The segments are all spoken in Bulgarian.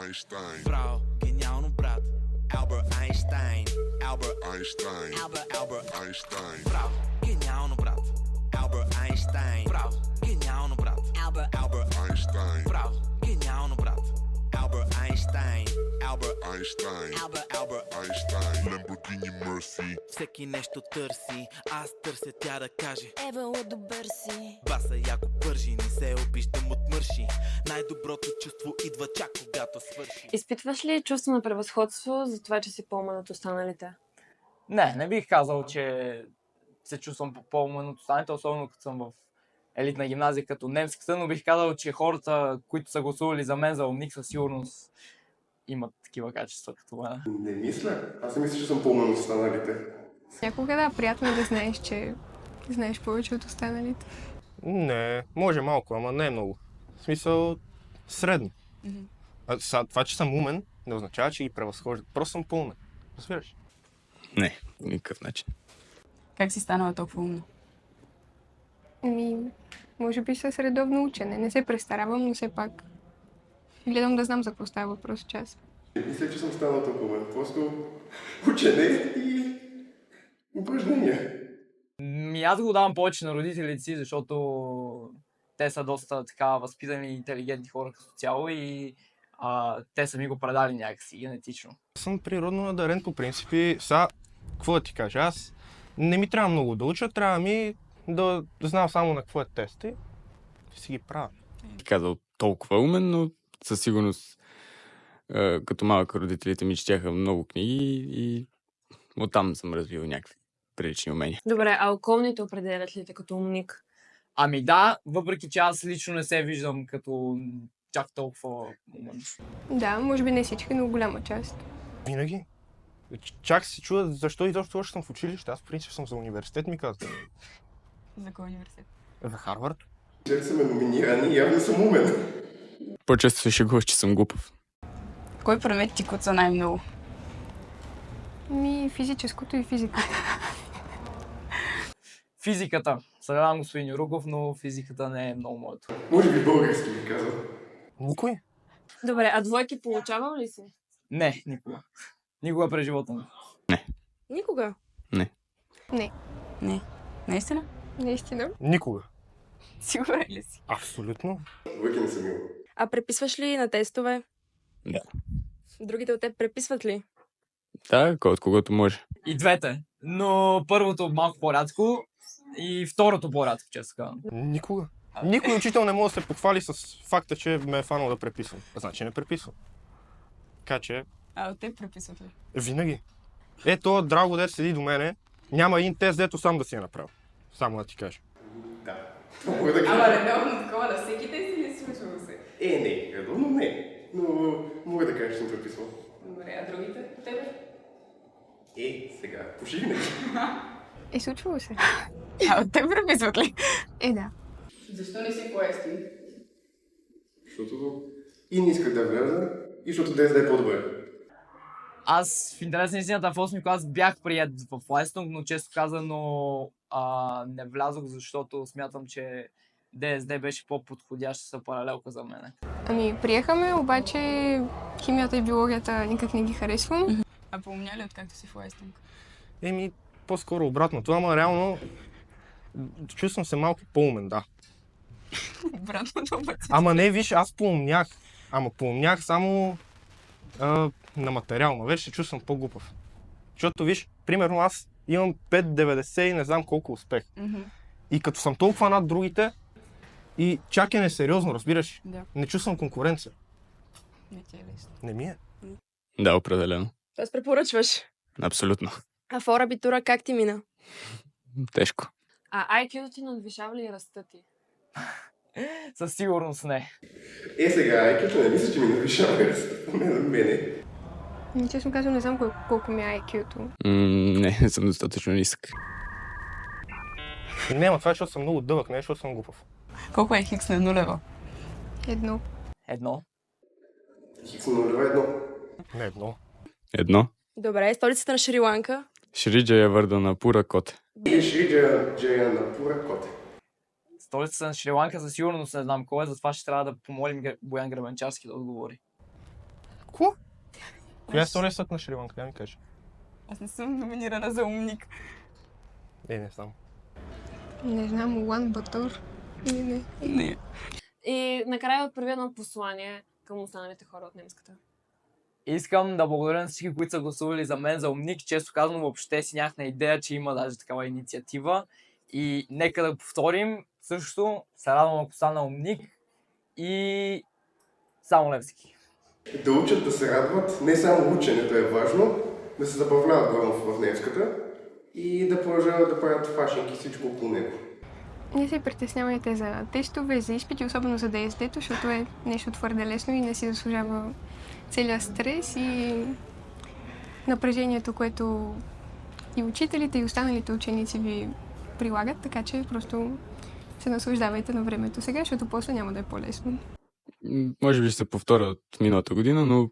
Einstein. Браво, гениално, брат. Albert Einstein. Albert Einstein. Albert Einstein. Браво, гениално, брат. Albert Einstein. Браво, гениално, брат. Albert Einstein. Браво, гениално, брат. Albert Einstein. Albert Einstein. Albert Einstein. Lamborghini Mercy. Всеки нещо търси, аз търся тя да каже. Ева, добър си. Баса яко пържи, не се обиждам от мърши. Най-доброто чувство идва чак когато свърши. Изпитваш ли чувство на превъзходство за това, че си по-умен от останалите? Не бих казал, че се чувствам по-умен от останалите, особено като съм в елитна гимназия като немската, но бих казал, че хората, които са гласували за мен за умник, със сигурност имат такива качества като мен. Не мисля. Аз не мисля, че съм по-умен от останалите. Някога да, приятно е да знаеш, че знаеш повече от останалите. Не, може малко, ама не е много. В смисъл, средно. Това, че съм умен, не означава, че ги превъзхождат. Просто съм по-умен. Разбираш? Не, по никакъв начин. Как си станала толкова умна? Може би с редовно учене. Не се престаравам, но все пак гледам да знам за какво става въпрос в час. Не мисля, че съм станал толкова умен. Просто учене и упражнения. Аз го давам повече на родителите си, защото те са доста така възпитани и интелигентни хора като цяло и те са ми го предали някакси генетично. Аз съм природно надарен по принципи. Сега, какво да ти кажа, аз не ми трябва много да уча, трябва ми да знам само на какво е тест и си ги правя. Ти казал толкова умен, но със сигурност като малък родителите ми четяха много книги и оттам съм развил някакви прилични умения. Добре, а околните определят ли те като умник? Ами да, въпреки че аз лично не се виждам като чак толкова умен. Да, може би не всички, но голяма част. Винаги. Чак се чуда защо изобщо още съм в училище. Аз в принцип съм за университет, ми казват. За кой университет? За Харвард. След са ме номинирани и явно съм умен. По-често се шегуваш, че съм глупав. Кой предмет ти куца най-много? Физическото и физиката. Физиката. Съжалявам, господин Юруков, но физиката не е много моето. Може би български ми казал. Никой. Добре, а двойки получавал ли си? Не, никога. Никога през живота ми. Никога. Не. Наистина? Наистина. Никога. Сигурен ли си? Абсолютно. Двойки не съм имал. А преписваш ли на тестове? Да. Другите от теб преписват ли? Да, кой от когото може. И двете. Но първото малко по-рядко и второто по-рядко, често казвам. Никога. Никой учител не може да се похвали с факта, че ме е фанал да преписвам. Значи не преписвам. Така че... А от теб преписват ли? Винаги. Ето, Драго, дето седи до мене, няма един тест, дето сам да си е направил. Само да ти кажа. Да. Това мога да кажа. редовно такова на всеки тест или случва се? Не. Редовно не. Но мога да кажа, че съм преписвал. Добре, а другите от тебе? Сега. Пошигне. Случвало се. А от теб преписват ли? Да. Защо не си по-естин? Защото и не исках да вляза, и защото днес да е по-добре. Аз в интерес на истината в 8 клас бях прият в Лайстонг, но често казано не влязох, защото смятам, че ДСД беше по-подходяща паралелка за мен. Приехаме, обаче химията и биологията никак не ги харесвам. А поумня ли откакто си в Уестинг? По-скоро обратното, ама реално чувствам се малко по-умен, да. Обратното пъти. Ама не, виж, аз поумнях. Ама поумнях само на материално. Вече се чувствам по-глупав. Защото, виж, примерно аз имам 5,90 и не знам колко успех. И като съм толкова над другите, и чак е несериозно, разбираш? Да. Не чувствам конкуренция. Не ти е лесно. Не ми е. Да, определено. Тоест препоръчваш. Абсолютно. А в абитура как ти мина? Тежко. А IQ-то ти надвишава ли ръста ти? Със сигурност не. Сега, IQ-то не мисля, че ми надвишава мене. Честно казвам, не знам колко ми е IQ-то. Не съм достатъчно нисък. Няма, това е, защото съм много дълъг, не защото съм глупав. Колко е хикс на нулева? 1. Едно. Хикс на нулева едно. Не едно. Едно. Добре, столицата на Шри-Ланка? Шриджая Вардана Пура Кот. Шриджая на Пура Кот. Столицата на Шри-Ланка със сигурност не знам кой е, затова ще трябва да помолим Боян Гребенчарски да отговори. Ко? Коя е втория съд на Шри-Ланка? Да ми кажеш. Аз не съм номинирана за умник. Не знам. Не знам, Улан Батор или не. Не. И накрая отправи едно послание към останалите хора от немската. Искам да благодаря на всички, които са гласували за мен за умник. Често казвам, въобще си нямах на идея, че има даже такава инициатива. И нека да повторим. Също се радвам, ако стана умник. И само Левски. Да учат да се радват, не само ученето е важно, да се забавляват главно в немската и да продължават да правят фашинки и всичко около него. Не се притеснявайте за тестове, за изпити, особено за ДСД-то, защото е нещо твърде лесно и не си заслужава целият стрес и напрежението, което и учителите, и останалите ученици ви прилагат, така че просто се наслаждавайте на времето сега, защото после няма да е по-лесно. Може би ще се повторя от миналата година, но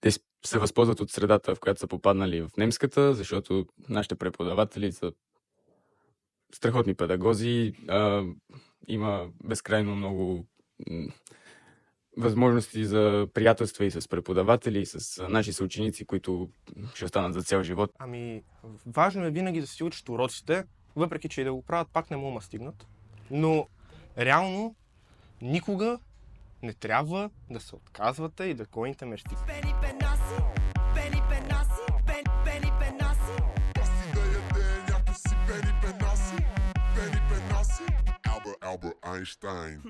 те се възползват от средата, в която са попаднали в немската, защото нашите преподаватели са страхотни педагози, има безкрайно много възможности за приятелства и с преподаватели, и с наши съученици, които ще останат за цял живот. Ами, важно е винаги да си учат уроците, въпреки че и да го правят, пак не му стигнат. Но реално никога не трябва да се отказвате и да гоните мечти. Albert Einstein.